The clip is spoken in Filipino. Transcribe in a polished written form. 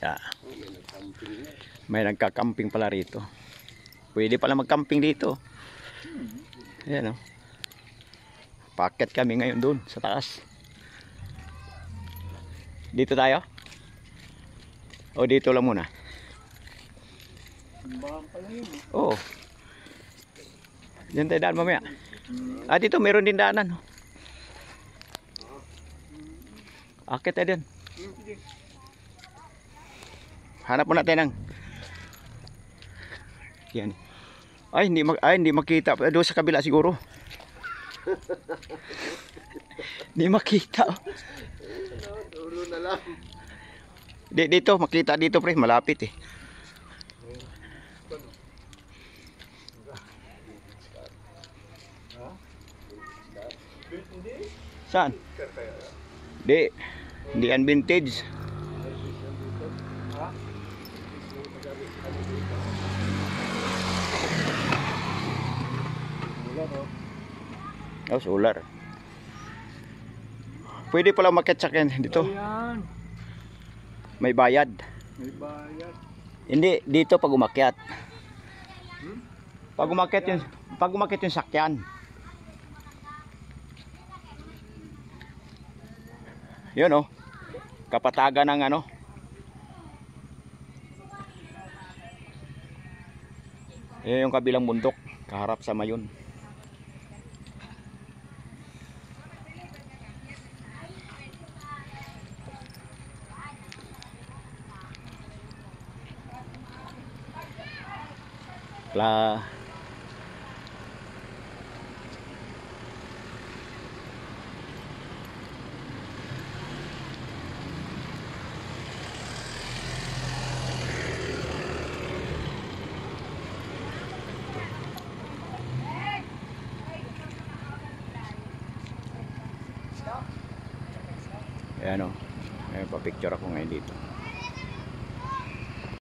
Yeah. May nagka-camping pala rito. Pwede pala mag-camping dito. Ayan o. Paakyat kami ngayon doon sa taas. Dito tayo? O dito lang muna? Oo. Diyan tayo daan mamaya. Ah, dito meron din daanan. Akit tayo din. Hanap muna tayo ng. Yan. Ay, hindi makita. Doon sa kabila siguro. Hindi makita. Dulo na lang. Dito, makita dito pre, malapit eh. Saan? Hindi yan vintage. Oh, solar. Pwede pala umakyat-sakyan dito. Ayan. May bayad. May bayad. Hindi dito pag umakyat. Pag umakyat yung sakyan. Yun oh. Kapatagan ng ano. Yan yung kabilang bundok, kaharap sa Mayon. Ayan o. Ayan, pa-picture ako ngayon dito.